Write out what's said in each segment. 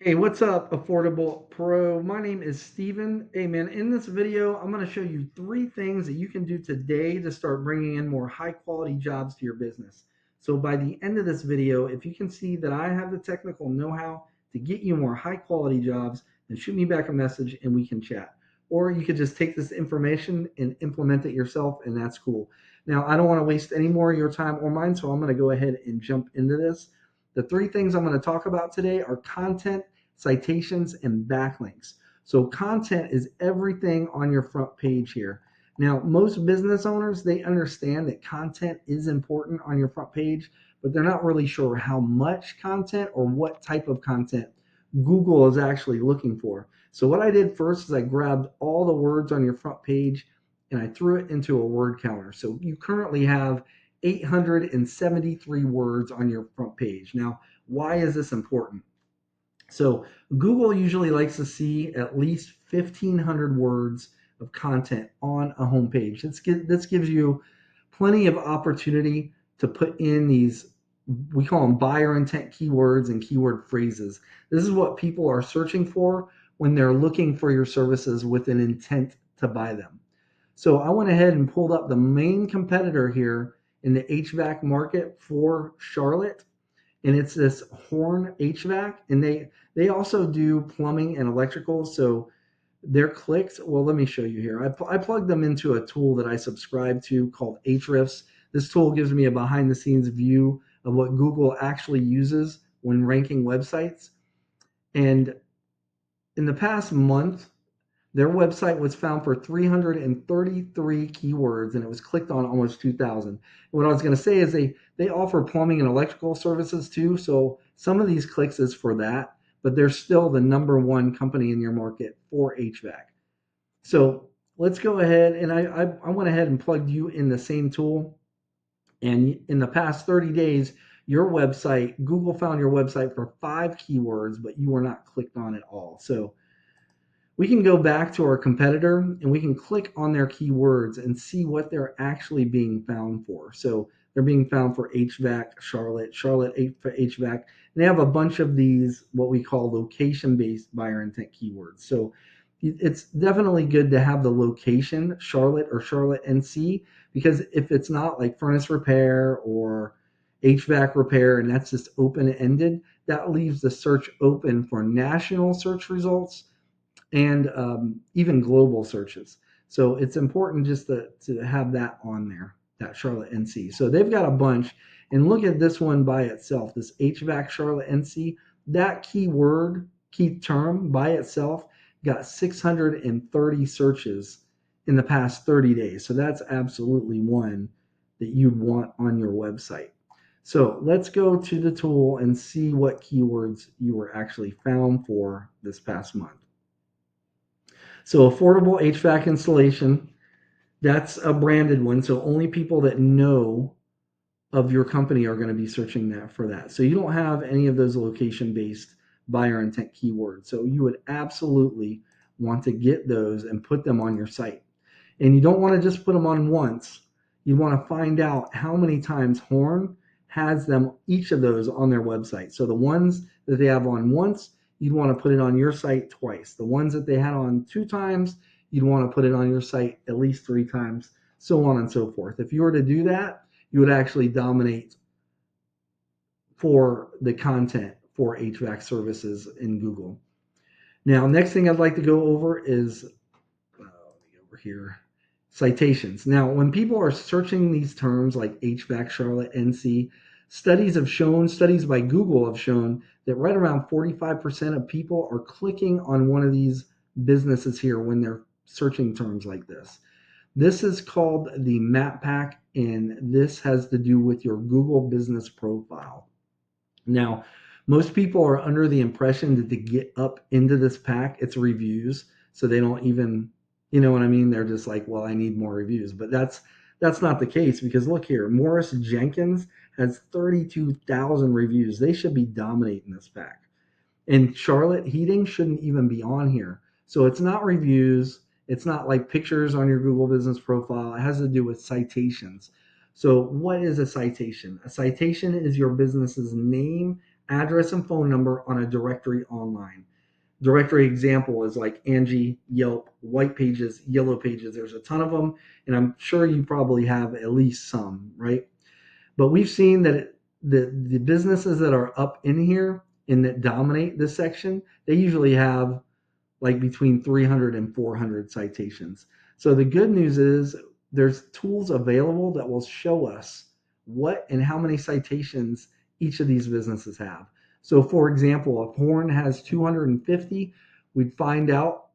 Hey, what's up, Affordable Pro? My name is Steven. Hey, man, in this video, I'm going to show you three things that you can do today to start bringing in more high quality jobs to your business. So, by the end of this video, if you can see that I have the technical know how to get you more high quality jobs, then shoot me back a message and we can chat. Or you could just take this information and implement it yourself, and that's cool. Now, I don't want to waste any more of your time or mine, so I'm going to go ahead and jump into this. The three things I'm going to talk about today are content, citations, and backlinks. So content is everything on your front page here. Now, most business owners, they understand that content is important on your front page, but they're not really sure how much content or what type of content Google is actually looking for. So what I did first is I grabbed all the words on your front page and I threw it into a word counter. So you currently have 873 words on your front page. Now, why is this important? So Google usually likes to see at least 1,500 words of content on a homepage. This gives you plenty of opportunity to put in these, we call them buyer intent keywords and keyword phrases. This is what people are searching for when they're looking for your services with an intent to buy them. So I went ahead and pulled up the main competitor here in the HVAC market for Charlotte, and it's this Horn HVAC, and they also do plumbing and electrical. So their clicks, well, let me show you here. I plugged them into a tool that I subscribe to called Ahrefs. This tool gives me a behind the scenes view of what Google actually uses when ranking websites. And in the past month, their website was found for 333 keywords and it was clicked on almost 2,000. What I was going to say is they offer plumbing and electrical services too. So some of these clicks is for that, but they're still the number one company in your market for HVAC. So let's go ahead and I went ahead and plugged you in the same tool. And in the past 30 days, your website, Google found your website for 5 keywords, but you were not clicked on at all. So we can go back to our competitor and we can click on their keywords and see what they're actually being found for. So they're being found for HVAC, Charlotte for HVAC. And they have a bunch of these, what we call location based buyer intent keywords. So it's definitely good to have the location, Charlotte or Charlotte NC, because if it's not like furnace repair or HVAC repair and that's just open ended, that leaves the search open for national search results and even global searches. So it's important just to have that on there, that Charlotte NC. So they've got a bunch. And look at this one by itself, this HVAC Charlotte NC. That keyword, key term by itself got 630 searches in the past 30 days. So that's absolutely one that you'd want on your website. So let's go to the tool and see what keywords you were actually found for this past month. So affordable HVAC installation, that's a branded one. So only people that know of your company are going to be searching that for that. So you don't have any of those location based buyer intent keywords. So you would absolutely want to get those and put them on your site. And you don't want to just put them on once. You want to find out how many times Horn has them, each of those on their website. So the ones that they have on once, you'd want to put it on your site twice. The ones that they had on 2 times, you'd want to put it on your site at least 3 times, so on and so forth. If you were to do that, you would actually dominate for the content for HVAC services in Google. Now, next thing I'd like to go over is let me go over here, citations. Now, when people are searching these terms like HVAC, Charlotte, NC, studies by Google have shown that right around 45% of people are clicking on one of these businesses here when they're searching terms like this. This is called the Map Pack, and this has to do with your Google business profile. Now, most people are under the impression that to get up into this pack, it's reviews. So they don't even, you know what I mean? They're just like, well, I need more reviews. But that's not the case because look here, Morris Jenkins has 32,000 reviews. They should be dominating this pack. And Charlotte Heating shouldn't even be on here. So it's not reviews. It's not like pictures on your Google business profile. It has to do with citations. So what is a citation? A citation is your business's name address and phone number on a directory online. Directory example is like Angie, Yelp, White Pages, Yellow Pages. There's a ton of them, and I'm sure you probably have at least some, right? But we've seen that the businesses that are up in here and that dominate this section, they usually have like between 300 and 400 citations. So the good news is there's tools available that will show us what and how many citations each of these businesses have. So for example, if Horn has 250, we'd find out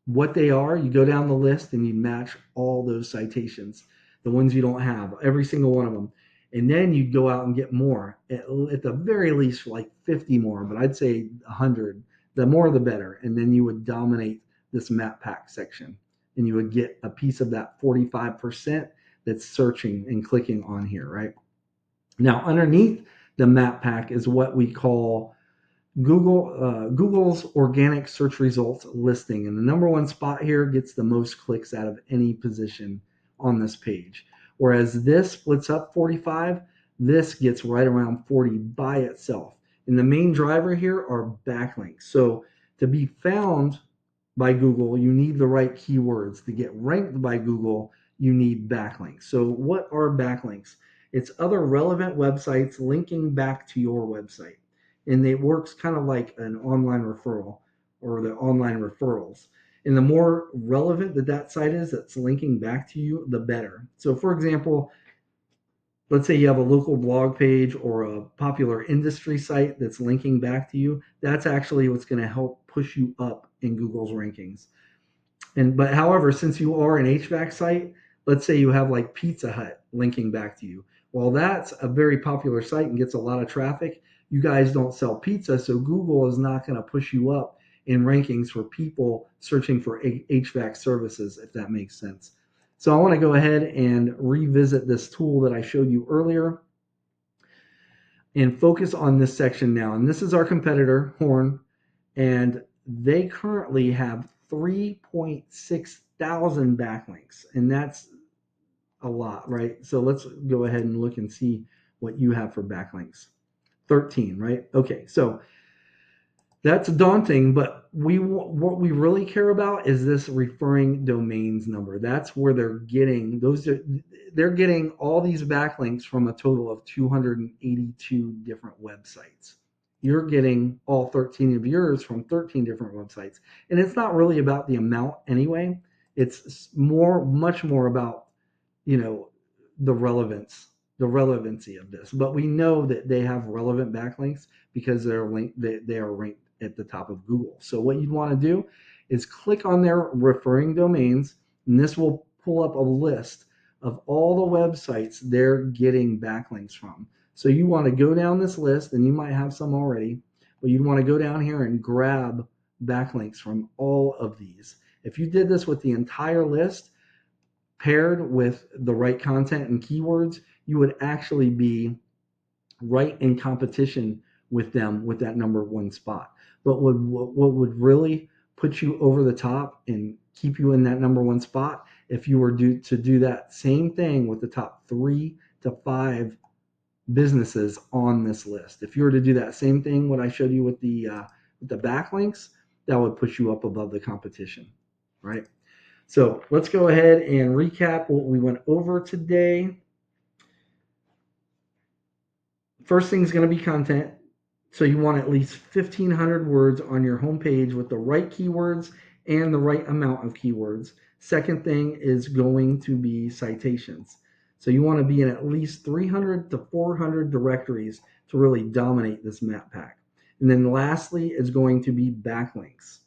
what they are. You go down the list and you match all those citations, the ones you don't have, every single one of them. And then you go out and get more, at the very least, like 50 more, but I'd say 100. The more, the better. And then you would dominate this map pack section and you would get a piece of that 45% that's searching and clicking on here, right? Now, underneath the map pack is what we call Google's organic search results listing, and the number one spot here gets the most clicks out of any position on this page. Whereas this splits up 45, this gets right around 40 by itself. And the main driver here are backlinks. So to be found by Google, you need the right keywords. To get ranked by Google, you need backlinks. So what are backlinks? It's other relevant websites linking back to your website. And it works kind of like an online referral or the online referrals. And the more relevant that site is that's linking back to you, the better. So for example, let's say you have a local blog page or a popular industry site that's linking back to you. That's actually what's going to help push you up in Google's rankings. But however, since you are an HVAC site, let's say you have like Pizza Hut linking back to you. Well, that's a very popular site and gets a lot of traffic. You guys don't sell pizza, so Google is not going to push you up in rankings for people searching for HVAC services, if that makes sense. So I want to go ahead and revisit this tool that I showed you earlier and focus on this section now. And this is our competitor, Horn, and they currently have 3.6 thousand backlinks, and that's a lot, right? So let's go ahead and look and see what you have for backlinks. 13, right? Okay, so that's daunting, but what we really care about is this referring domains number. That's where they're getting they're getting all these backlinks from a total of 282 different websites. You're getting all 13 of yours from 13 different websites. And it's not really about the amount anyway. It's much more about, the relevancy of this. But we know that they have relevant backlinks because they are ranked at the top of Google. So what you'd want to do is click on their referring domains, and this will pull up a list of all the websites they're getting backlinks from. So you want to go down this list, and you might have some already, but you'd want to go down here and grab backlinks from all of these. If you did this with the entire list, paired with the right content and keywords, you would actually be right in competition with them with that number one spot. But what would really put you over the top and keep you in that number one spot if you were to do that same thing with the top 3 to 5 businesses on this list. If you were to do that same thing, what I showed you with the backlinks, that would push you up above the competition, right? So let's go ahead and recap what we went over today. First thing is going to be content. So you want at least 1,500 words on your homepage with the right keywords and the right amount of keywords. Second thing is going to be citations. So you want to be in at least 300 to 400 directories to really dominate this map pack. And then lastly is going to be backlinks.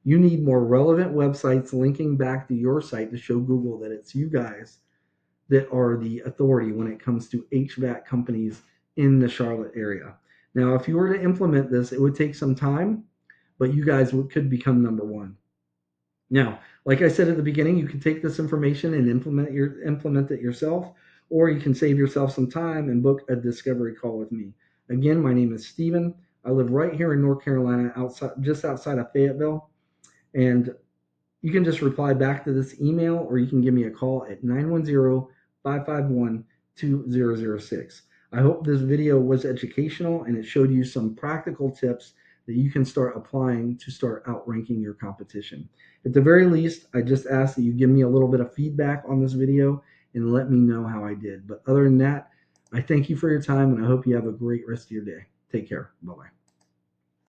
You need more relevant websites linking back to your site to show Google that it's you guys that are the authority when it comes to HVAC companies in the Charlotte area. Now, if you were to implement this, it would take some time, but you guys could become number one. Now, like I said at the beginning, you can take this information and implement it yourself, or you can save yourself some time and book a discovery call with me. Again, my name is Steven. I live right here in North Carolina, just outside of Fayetteville. And you can just reply back to this email, or you can give me a call at 910-551-2006. I hope this video was educational and it showed you some practical tips that you can start applying to start outranking your competition. At the very least, I just ask that you give me a little bit of feedback on this video and let me know how I did. But other than that, I thank you for your time and I hope you have a great rest of your day. Take care. Bye-bye.